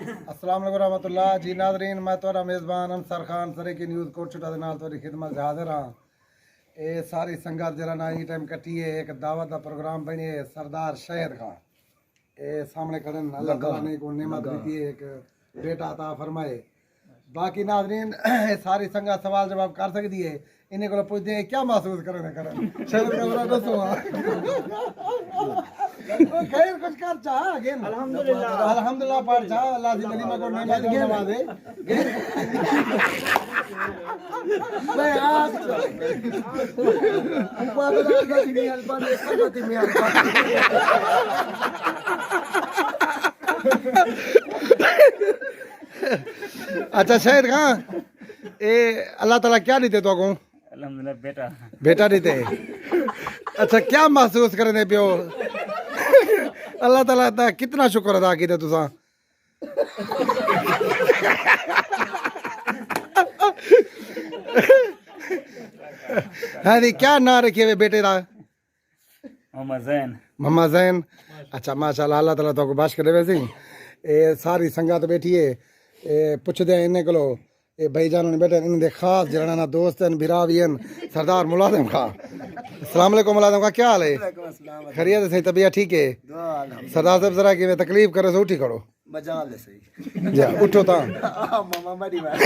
अस्सलाम वालेकुम रहमतुल्लाह जी नाज़रीन, मैं तो मेज़बान अंसर खान सरे की न्यूज़ कोट छुटा दे नाल तोरी खिदमत च हाज़िर हाँ। ये सारी संगत जरा ना ई टाइम कट्टी है, एक दावत का प्रोग्राम बने सरदार शहर खान ये सामने खड़े अल्लाह ताला ने को नेमत दी है, एक बेटा अता फरमाए। बाकी नाज़रीन ये सारी संगत सवाल जवाब कर सकती है, इन्हें को पूछते हैं क्या महसूस करने करन शहर का बड़ा दसो खैर कुछ कर चाह अगेन अल्हम्दुलिल्लाह पर चाह अल्लाह दी वलीमा को नेमत दी नवाजे मैं आज ऊपर का दी अल्बा ने सकती में अच्छा शायद कहाँ ए अल्लाह ताला क्या देते तो को अल्हम्दुलिल्लाह बेटा बेटा देते अच्छा क्या महसूस करने पियो अल्लाह ताला दा कितना शुक्र अदा कीता तुसा हाँ जी क्या ना रखे हुए बेटे दा मोहम्मद जैन अच्छा माशाल्लाह अल्लाह ताला तो को बाश करे वैसे ये सारी संगत बैठी है पुछदे हैं इन्हें को ये भाईजान ने बेटे इन्हें खास जरा ना दोस्त हैं बिरा भी हैं सरदार मुलाजिम खा अस्सलाम वालेकुम मुलाजिम का क्या हाल है खैरियत से तबीयत ठीक है सरदार साहब जरा की तकलीफ करे तो उठी करो मजाल है सही जा उठो ता मामा मरी बात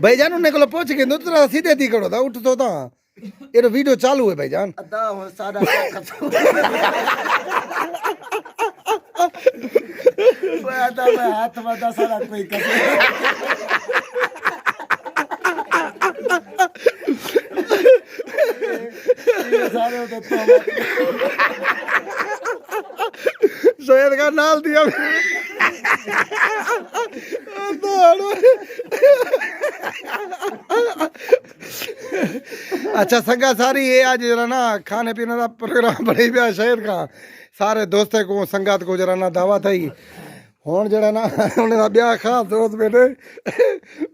भाईजान उन्हें को पूछ के दूसरा सीधे दी करो ता उठ तो ता ये तो वीडियो चालू है भाईजान अदा हो सादा खत्म मैं अदा में हाथ में दा सारा कोई कर ये सारे तो शायद का नाल दिया अच्छा संगा सारी ये आज जरा ना खाने पीने का प्रोग्राम बड़ी पिया शहर का सारे दोस्तों को संगत को जरा ना दावत है हुन जरा ना उन्हें दा ब्याह खास दोस्त बेटे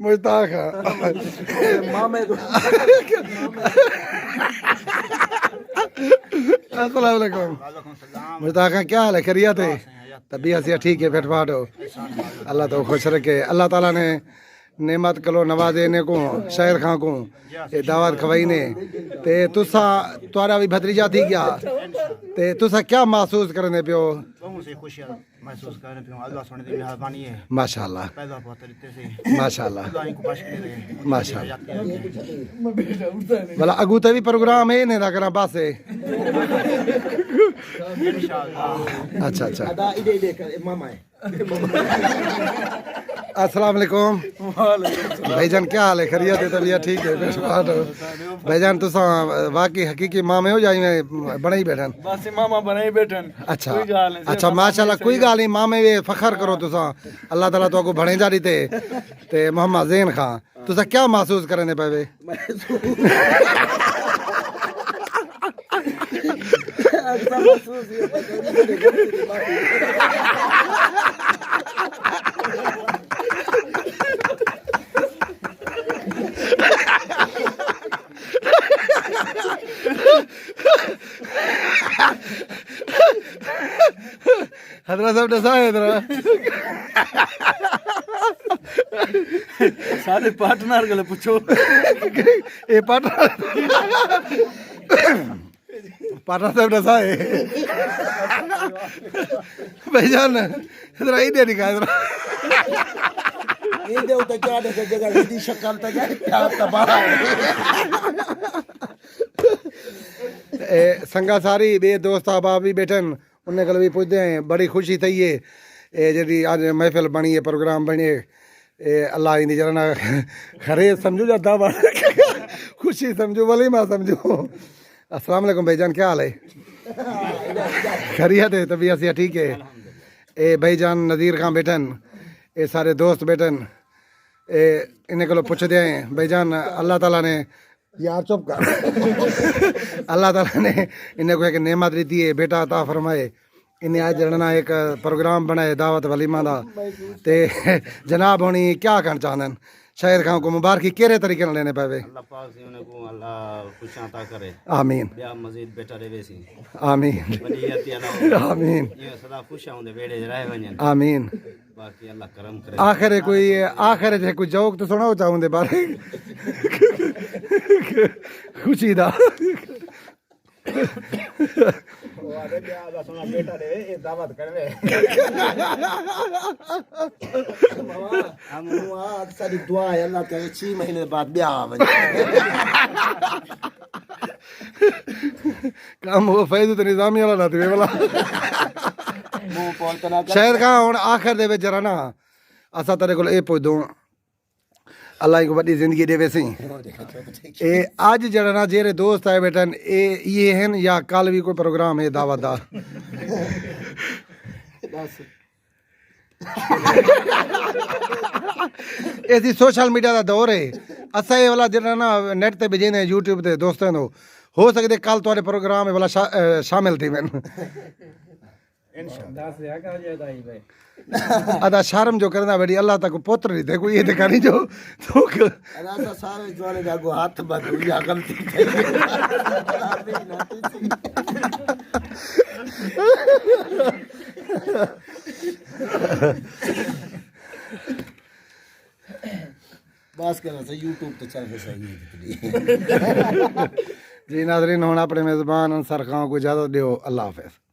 मुश्ताक मामे को अस्सलाम वालेकुम मुश्ताक क्या हाल है खैरियत है तबीयत से ठीक है फिटफाट हो अल्लाह तो खुश रखे अल्लाह ताला ने नेमत कलो नवाजे ने को शहर खां को ये दावत खवाई ने ते तुसा तुम्हारा भी भतीजा थी क्या ते तुसा क्या महसूस करने पियो बहुत से खुशी महसूस करने पे अल्लाह सोने दी मेहरबानी है माशाल्लाह पैदा बहुत तरीके से माशाल्लाह अल्लाह इनको बख्श करे माशाल्लाह भला अगू तभी प्रोग्राम है ने रखना बस है इंशाअल्लाह अच्छा अच्छा अदा इधर इधर कर मामा है अस्सलाम वालेकुम भाईजान क्या हाल है खैरियत है तबीयत ठीक है फिटफाट हो भाईजान तुसा वाकई हकीकी मामे हो जाई में बने ही बैठन बस मामा बने ही बैठन अच्छा अच्छा माशाल्लाह कोई गाल नहीं मामे वे फखर करो तुसा अल्लाह ताला तो को बने जा रही ते मोहम्मद जैन खां तुसा क्या महसूस करने पावे हजरा साहब दसा है इधर सारे पार्टनर गले पूछो ये पार्टनर पार्टनर साहब दसा है भाईजान इधर आई दे दिखा इधर ये दे उते क्या दे जगह दी शक्ल तक क्या तबाह संगा सारी बे दोस्त अहबाब भी बैठन उन्हें कल भी पूछते हैं बड़ी खुशी थी है ये जी आज महफिल बनी है प्रोग्राम बने अल्लाह इन जरा ना खरे समझो जाता खुशी समझो वलीमा समझो अस्सलाम वालेकुम भाईजान क्या हाल है खैरियत है तबीयत से ठीक है ए भाईजान नज़ीर खां बैठन ये सारे दोस्त बैठन इन्हें को पूछते हैं भाईजान अल्लाह ताला ने यार चुप कर अल्लाह ताला ने इन्हें को एक नेमत दी है बेटा अता फरमाए इन्हें आज जड़ना एक प्रोग्राम बनाए दावत वलीमा दा ते जनाब होनी क्या कहना चाहते शाहिद खां को मुबारकी केरे तरीके नाल लेने पवे अल्लाह पाक से उन्हें को अल्लाह खुशियां अता करे आमीन ब्याह मजीद बेटा रहे सी आमीन बड़ी अति अल्लाह आमीन ये सदा खुशियां होंदे बेड़े रहे वञन आमीन बाकी अल्लाह करम करे आखिर कोई जोक तो सुनाओ चाहूंदे बारे खुशी दा वादे ब्याह दा सोना बेटा दे ए दावत करवे हम आज सारी दुआ है अल्लाह के 6 महीने बाद ब्याह वञे काम वो फैज़ तो निजामी वाला ना थे वाला मुंह पोल तना शायद कहा हुन आखिर दे विच जरा ना असा तेरे कोल ए पुछदो अल्लाह को बड़ी जिंदगी देवे सी ए आज जरा ना जेरे दोस्त आए बेटन ए ये हैं या कल भी कोई प्रोग्राम है दावत दा ऐसी सोशल मीडिया का दौर है असा ये वाला जरा ना नेट ते भेजे यूट्यूब ते दोस्तों नो हो सकते कल तुम्हारे प्रोग्राम वाला शामिल थी मैं अदा शर्म जो करना बड़ी अल्लाह तक पुत्र नहीं थे कोई ये देखा नहीं जो तो राजा सारे द्वारे जागो हाथ बंद या गलती बस करना से यूट्यूब तो चल सही जी नाज़रीन हुन अपने मेज़बान अंसर खां को इजाज़त दियो अल्लाह हाफ़िज़।